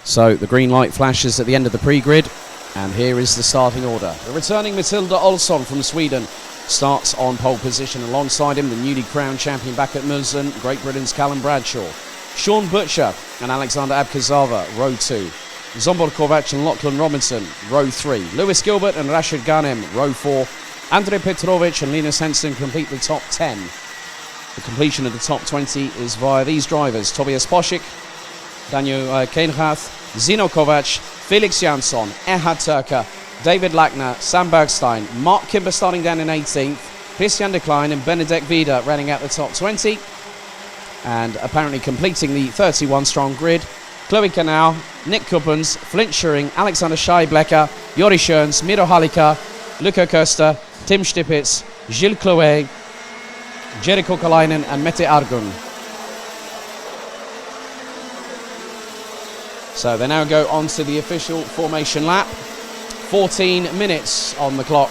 So the green light flashes at the end of the pre-grid, and here is the starting order. The returning Matilda Olsson from Sweden starts on pole position. Alongside him, the newly crowned champion back at Mulsanne, Great Britain's Callum Bradshaw. Sean Butcher and Alexander Abkazava, row 2. Zsombor Kovac and Lachlan Robinson, row 3. Lewis Gilbert and Rashid Ghanem, row 4. Andrej Petrovic and Linus Henson complete the top 10. The completion of the top 20 is via these drivers: Tobias Poschik, Daniel Keinrath, Zino Kovac, Felix Jansson, Erhard Turker, David Lackner, Sam Bergstein, Mark Kimber starting down in 18th, Christian de Klein and Benedek Vida running out the top 20. And apparently completing the 31-strong grid, Chloe Canal, Nick Kuppens, Flint Schuring, Alexander Scheiblecker, Jori Schoens, Miro Halika, Luca Köster, Tim Stipitz, Gilles Chloé, Jeri Kokalainen and Mette Argun. So they now go on to the official formation lap. 14 minutes on the clock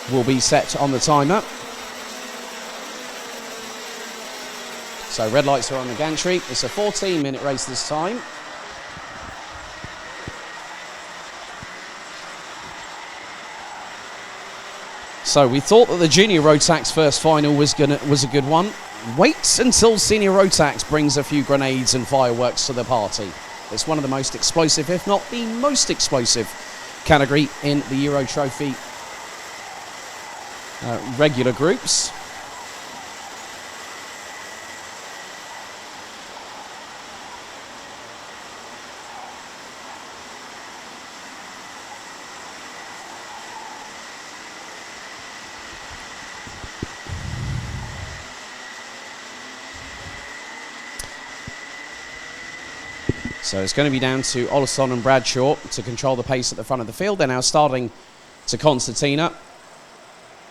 will be set on the timer. So red lights are on the gantry. It's a 14-minute race this time. So we thought that the junior Rotax first final was a good one. Wait until senior Rotax brings a few grenades and fireworks to the party. It's one of the most explosive, if not the most explosive, category in the Euro Trophy regular groups. So it's going to be down to Olsson and Bradshaw to control the pace at the front of the field. They're now starting to Concertina.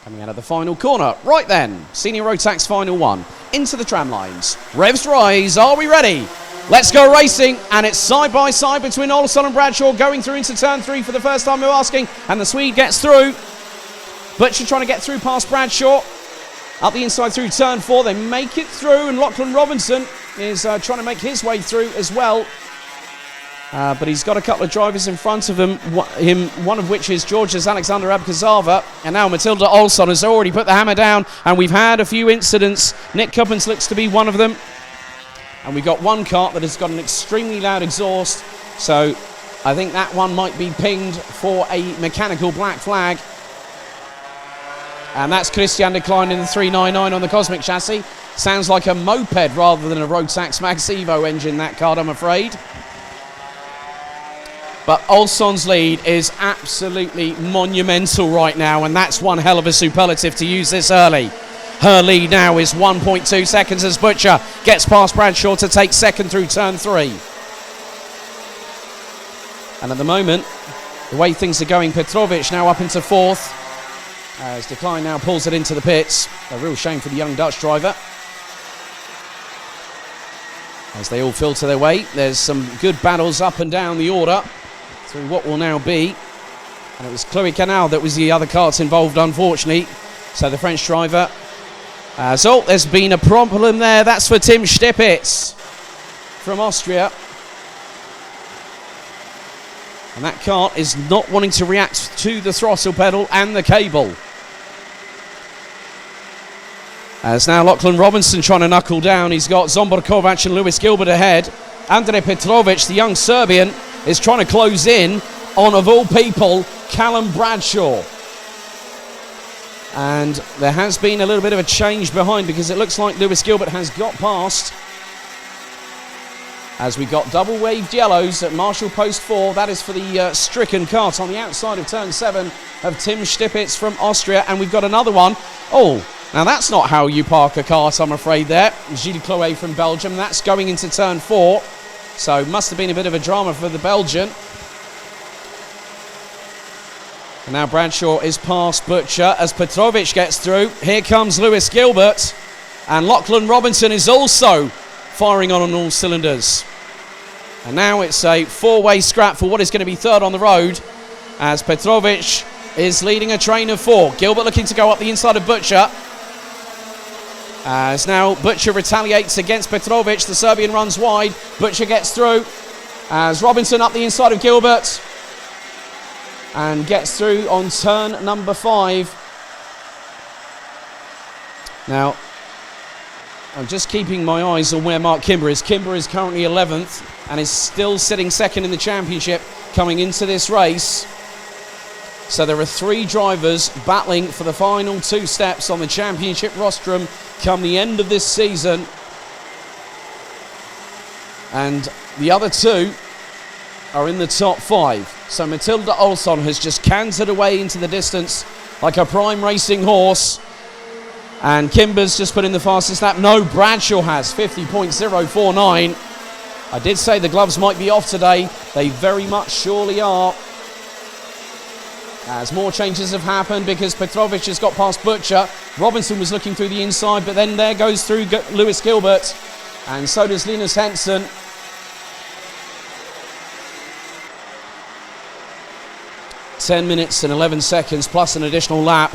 Coming out of the final corner. Right then, Senior Rotax Final 1. Into the tram lines. Revs rise. Are we ready? Let's go racing. And it's side by side between Olsson and Bradshaw going through into turn 3 for the first time we're asking. And the Swede gets through. Butcher trying to get through past Bradshaw. Up the inside through turn 4. They make it through. And Lachlan Robinson is trying to make his way through as well. But he's got a couple of drivers in front of him, one of which is Georgia's Alexander Abkazava. And now Matilda Olsson has already put the hammer down. And we've had a few incidents. Nick Kuppens looks to be one of them. And we've got one kart that has got an extremely loud exhaust. So I think that one might be pinged for a mechanical black flag. And that's Christian de Klein in the 399 on the Cosmic chassis. Sounds like a moped rather than a Rotax Max Evo engine, that kart, I'm afraid. But Olsson's lead is absolutely monumental right now, and that's one hell of a superlative to use this early. Her lead now is 1.2 seconds as Butcher gets past Bradshaw to take second through turn 3. And at the moment, the way things are going, Petrovic now up into 4th. As de Klein now pulls it into the pits. A real shame for the young Dutch driver. As they all filter their way, there's some good battles up and down the order through what will now be, and it was Chloe Canal that was the other karts involved, unfortunately. So the French driver, so there's been a problem there. That's for Tim Stipitz from Austria, and that kart is not wanting to react to the throttle pedal and the cable. As now Lachlan Robinson trying to knuckle down. He's got Zsombor Kovac and Lewis Gilbert ahead. Andrej Petrovic, the young Serbian, is trying to close in on, of all people, Callum Bradshaw. And there has been a little bit of a change behind, because it looks like Lewis Gilbert has got past. As we got double waved yellows at Marshall Post 4. That is for the stricken kart on the outside of turn 7 of Tim Stipitz from Austria. And we've got another one. Oh, now that's not how you park a kart, I'm afraid there. Gilles Chloé from Belgium. That's going into turn 4. So must have been a bit of a drama for the Belgian. And now Bradshaw is past Butcher as Petrovic gets through. Here comes Lewis Gilbert. And Lachlan Robinson is also firing on all cylinders. And now it's a 4-way scrap for what is going to be third on the road, as Petrovic is leading a train of 4. Gilbert looking to go up the inside of Butcher. As now Butcher retaliates against Petrovic. The Serbian runs wide. Butcher gets through. as Robinson up the inside of Gilbert and gets through on turn number 5. Now, I'm just keeping my eyes on where Mark Kimber is. Kimber is currently 11th and is still sitting second in the championship coming into this race. So there are 3 drivers battling for the final 2 steps on the championship rostrum come the end of this season. And the other 2 are in the top 5. So Matilda Olsson has just cantered away into the distance like a prime racing horse. And Kimber's just put in the fastest lap. No, Bradshaw has 50.049. I did say the gloves might be off today. They very much surely are. As more changes have happened because Petrovic has got past Butcher. Robinson was looking through the inside, but then there goes through Lewis Gilbert. And so does Linus Henson. "10 minutes and 11 seconds plus an additional lap.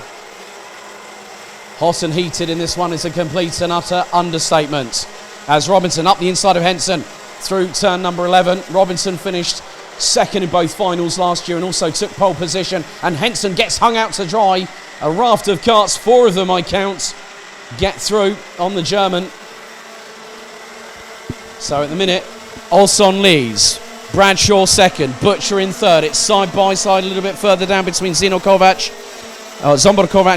Hot and heated in this one is a complete and utter understatement. As Robinson up the inside of Henson through turn number 11. Robinson finished second in both finals last year and also took pole position. And Henson gets hung out to dry. A raft of karts, 4 of them I count, get through on the German. So at the minute, Olsson leads. Bradshaw second, Butcher in third. It's side by side a little bit further down between Zomber Kovac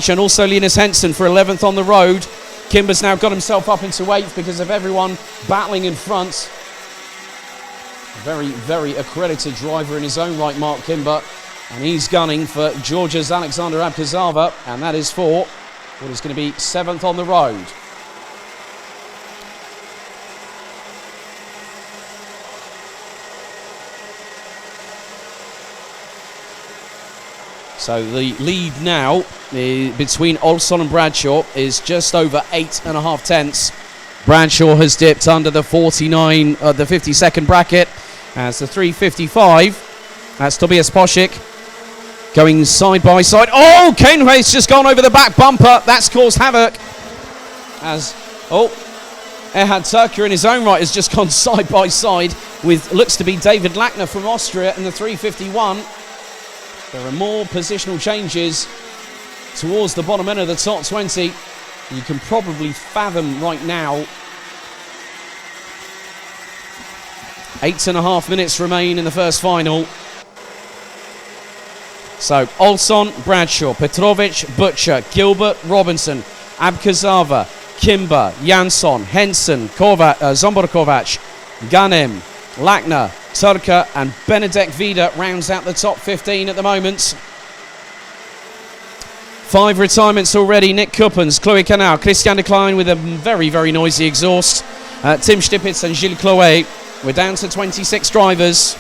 and also Linus Henson for 11th on the road. Kimber's now got himself up into 8th because of everyone battling in front. A very, very accredited driver in his own right, Mark Kimber. And he's gunning for Georgia's Alexander Abkazava, and that is for what is going to be 7th on the road. So the lead now between Olsson and Bradshaw is just over 8.5 tenths. Bradshaw has dipped under the 50-second bracket as the 3:55. That's Tobias Poschik going side by side. Oh, Kenway's just gone over the back bumper. That's caused havoc. As Erhard Turker in his own right has just gone side by side with looks to be David Lackner from Austria in the 3:51. There are more positional changes towards the bottom end of the top 20. You can probably fathom right now. 8.5 minutes remain in the first final. So Olsson, Bradshaw, Petrovic, Butcher, Gilbert, Robinson, Abkazava, Kimber, Jansson, Henson, Zomber Kovac, Ganem, Lackner, Turka and Benedek Vida rounds out the top 15 at the moment. 5 retirements already. Nick Kuppens, Chloe Canal, Christian de Klein with a very, very noisy exhaust. Tim Stipitz and Gilles Chloé. We're down to 26 drivers.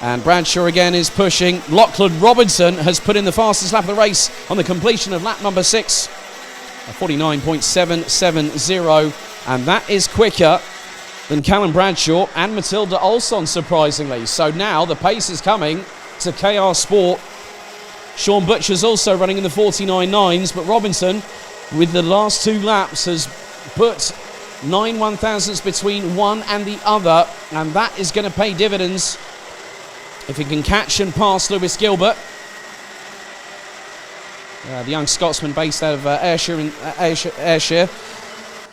And Bradshaw again is pushing. Lachlan Robinson has put in the fastest lap of the race on the completion of lap number 6. 49.770. And that is quicker than Callum Bradshaw and Matilda Olsson, surprisingly. So now the pace is coming to KR Sport. Sean Butcher's also running in the 49.9s, but Robinson, with the last 2 laps, has put 9 1,000ths between one and the other, and that is going to pay dividends if he can catch and pass Lewis Gilbert. The young Scotsman based out of Ayrshire.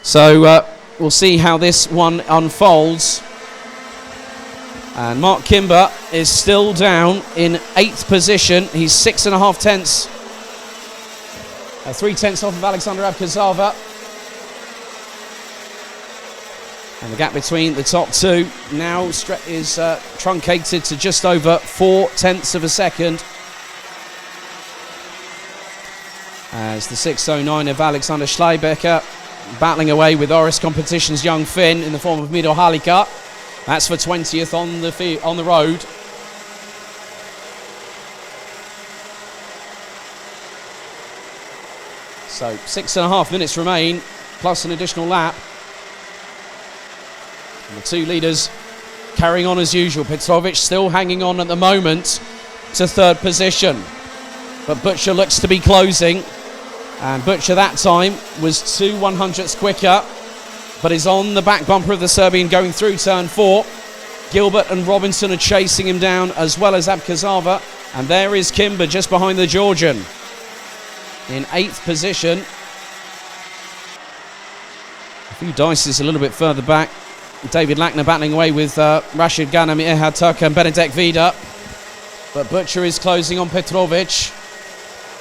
So we'll see how this one unfolds. And Mark Kimber is still down in 8th position. He's 6.5 tenths. 3 tenths off of Alexander Abkazava. And the gap between the top 2 now is truncated to just over 4 tenths of a second. As the 6.09 of Alexander Schleibecker battling away with Oris Competition's young Finn in the form of Mido Halika. That's for 20th on the road. So 6.5 minutes remain, plus an additional lap. And the 2 leaders carrying on as usual. Petrovic still hanging on at the moment to 3rd position. But Butcher looks to be closing. And Butcher that time was 2 100ths quicker. but is on the back bumper of the Serbian going through turn 4. Gilbert and Robinson are chasing him down, as well as Abkazava. And there is Kimber just behind the Georgian in 8th position. A few dices a little bit further back. David Lackner battling away with Rashid Ghanem, Ehad Turk and Benedek Vida. But Butcher is closing on Petrovic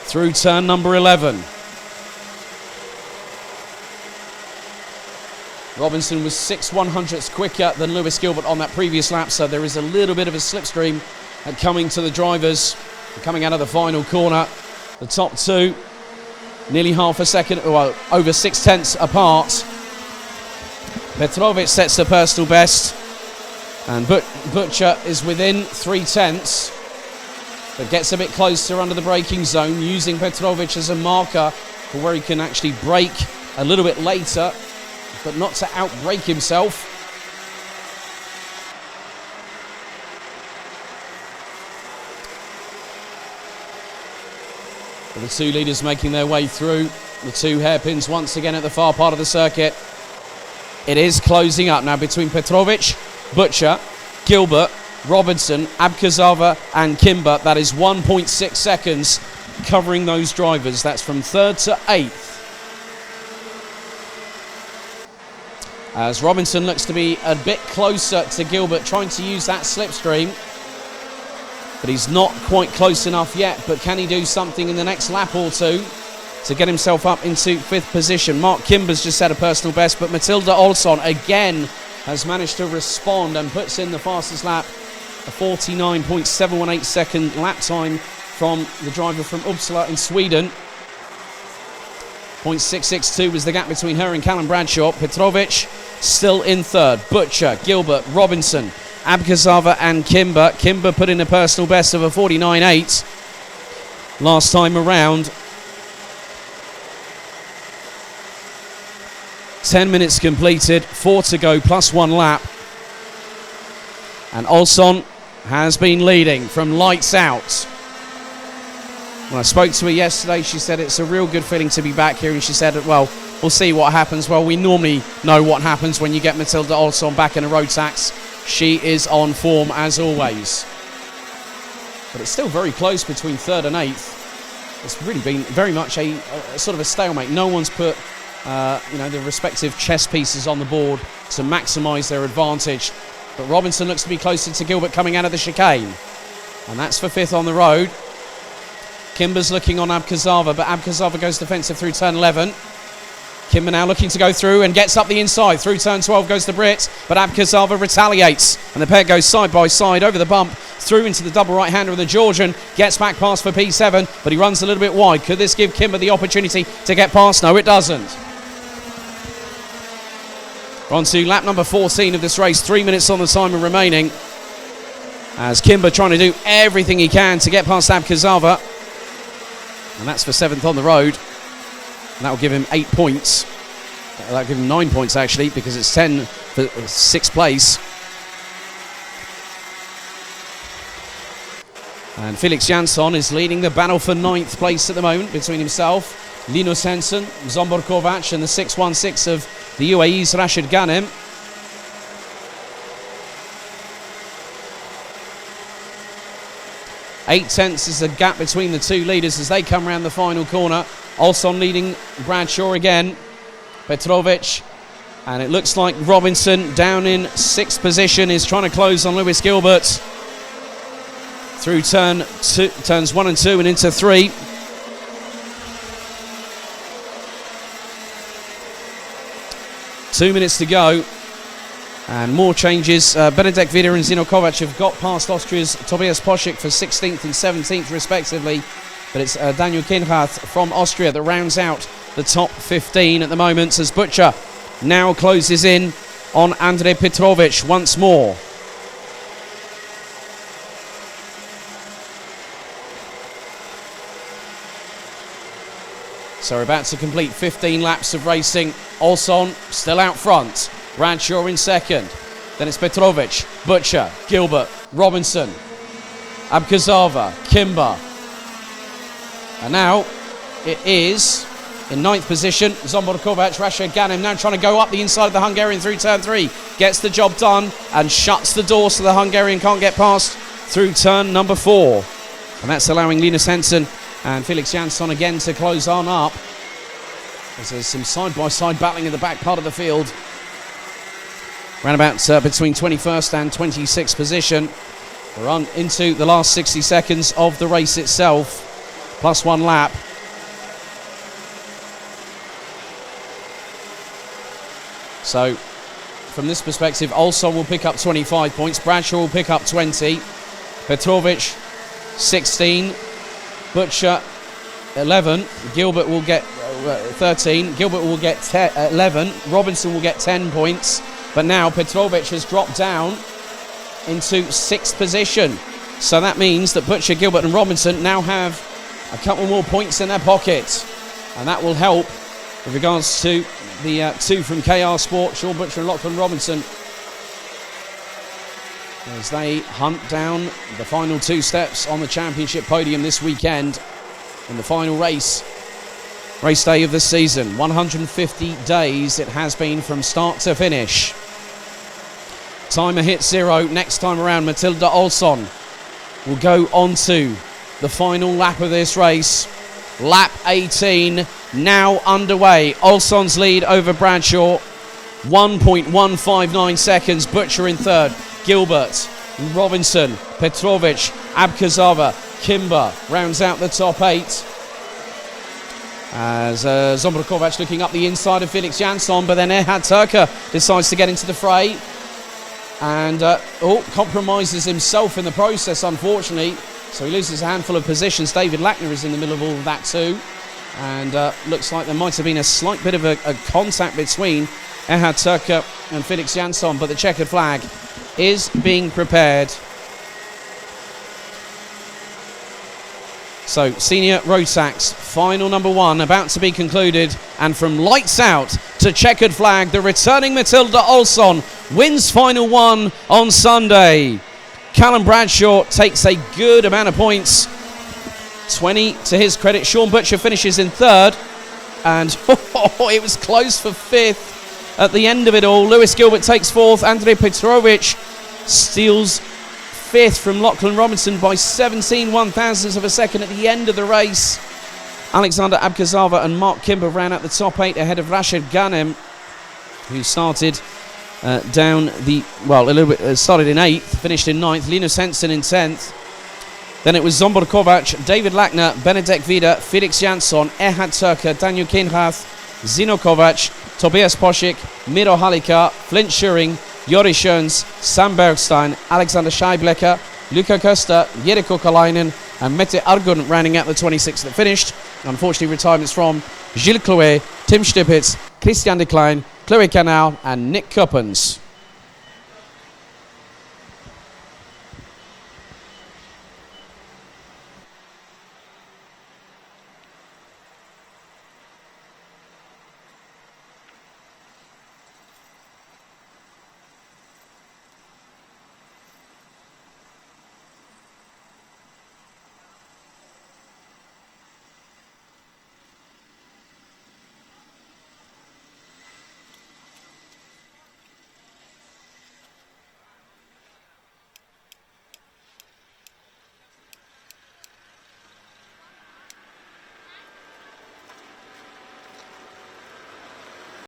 through turn number 11. Robinson was 6/100ths quicker than Lewis Gilbert on that previous lap, so there is a little bit of a slipstream coming to the drivers. Coming out of the final corner, the top two nearly half a second, well, over 6/10 apart. Petrovic sets the personal best, and Butcher is within 3/10, but gets a bit closer under the braking zone, using Petrovic as a marker for where he can actually brake a little bit later, but not to out-brake himself. But the two leaders making their way through. The two hairpins once again at the far part of the circuit. It is closing up now between Petrovic, Butcher, Gilbert, Robinson, Abkazava and Kimber. That is 1.6 seconds covering those drivers. That's from 3rd to 8th. As Robinson looks to be a bit closer to Gilbert, trying to use that slipstream. But he's not quite close enough yet. But can he do something in the next lap or two to get himself up into 5th position? Mark Kimber's just set a personal best, but Matilda Olsson again has managed to respond and puts in the fastest lap, a 49.718 second lap time from the driver from Uppsala in Sweden. 0.662 was the gap between her and Callum Bradshaw. Petrovic still in 3rd. Butcher, Gilbert, Robinson, Abkazava and Kimber. Kimber put in a personal best of a 49.8 last time around. 10 minutes completed, 4 to go, plus 1 lap. And Olsson has been leading from lights out. When I spoke to her yesterday, she said it's a real good feeling to be back here, and she said, well, we'll see what happens. Well, we normally know what happens when you get Matilda Olsson back in a Rotax. She is on form as always. But it's still very close between 3rd and 8th. It's really been very much a sort of a stalemate. No one's put the respective chess pieces on the board to maximise their advantage. But Robinson looks to be closer to Gilbert coming out of the chicane. And that's for 5th on the road. Kimber's looking on Abkazava, but Abkazava goes defensive through turn 11. Kimber now looking to go through and gets up the inside. Through turn 12 goes the Brit, but Abkazava retaliates. And the pair goes side by side over the bump, through into the double right-hander of the Georgian. Gets back past for P7, but he runs a little bit wide. Could this give Kimber the opportunity to get past? No, it doesn't. We're on to lap number 14 of this race. 3 minutes on the timer remaining. As Kimber trying to do everything he can to get past Abkazava. And that's for 7th on the road. And that will give him 8 points. That will give him 9 points, actually, because it's 10 for 6th place. And Felix Jansson is leading the battle for 9th place at the moment between himself, Linus Henson, Zombor Kovac, and the 616 of the UAE's Rashid Ghanem. Eight tenths is the gap between the two leaders as they come round the final corner. Olsson leading Bradshaw again. Petrovic. And it looks like Robinson down in 6th position is trying to close on Lewis Gilbert. Through turns 1 and 2 and into 3. Two minutes to go. And more changes. Benedek Vida and Zino Kovac have got past Austria's Tobias Poschek for 16th and 17th respectively. But it's Daniel Kinrath from Austria that rounds out the top 15 at the moment as Butcher now closes in on Andrej Petrovic once more. So we're about to complete 15 laps of racing. Olsson still out front. Bradshaw in second. Then it's Petrovic, Butcher, Gilbert, Robinson, Abkazava, Kimber. And now it is In 9th position, Zsombor Kovács, Rashid Ganem now trying to go up the inside of the Hungarian through turn 3. Gets the job done and shuts the door so the Hungarian can't get past through turn number 4. And that's allowing Linus Henson and Felix Jansson again to close on up. As there's some side-by-side battling in the back part of the field. Round about between 21st and 26th position. We're on into the last 60 seconds of the race itself, plus 1 lap. So, from this perspective, Olsson will pick up 25 points, Bradshaw will pick up 20, Petrovic 16, Butcher 11, Gilbert will get 13, Gilbert will get 11, Robinson will get 10 points, but now Petrovic has dropped down into 6th position. So that means that Butcher, Gilbert and Robinson now have a couple more points in their pocket, and that will help with regards to the 2 from KR Sport, Sean Butcher and Lachlan Robinson, as they hunt down the final 2 steps on the championship podium this weekend in the final race day of the season. 150 days it has been from start to finish. Timer hit 0. Next time around, Matilda Olsson will go on to the final lap of this race. Lap 18 now underway. Olsson's lead over Bradshaw, 1.159 seconds. Butcher in 3rd, Gilbert, Robinson, Petrovic, Abkazava, Kimber rounds out the top 8. As Zsombor Kovács looking up the inside of Felix Jansson, but then Erhard Turka decides to get into the fray and compromises himself in the process, unfortunately. So he loses a handful of positions. David Lackner is in the middle of all of that too. And looks like there might have been a slight bit of a contact between Erhard Turka and Felix Jansson, but the checkered flag is being prepared. So, senior Rotax, final number 1, about to be concluded. And from lights out to checkered flag, the returning Matilda Olsson wins final 1 on Sunday. Callum Bradshaw takes a good amount of points, 20 to his credit. Sean Butcher finishes in 3rd, and it was close for 5th at the end of it all. Lewis Gilbert takes 4th. Andrei Petrovic steals 5th from Lachlan Robinson by 17 one-thousandths of a second at the end of the race. Alexander Abkazava and Mark Kimber ran out the top 8 ahead of Rashid Ganem, who started started in 8th, finished in 9th. Linus Henson in 10th. Then it was Zsombor Kovács, David Lackner, Benedek Vida, Felix Jansson, Erhard Turka, Daniel Kinrath, Zino Kovács, Tobias Poschik, Miro Halika, Flint Schuring, Joris Schoens, Sam Bergstein, Alexander Scheiblecker, Luca Köster, Jericho Kalainen and Mette Argun rounding out the 26th that finished. Unfortunately, retirements from Gilles Chloé, Tim Stipitz, Christian de Klein, Chloe Canal and Nick Kuppens.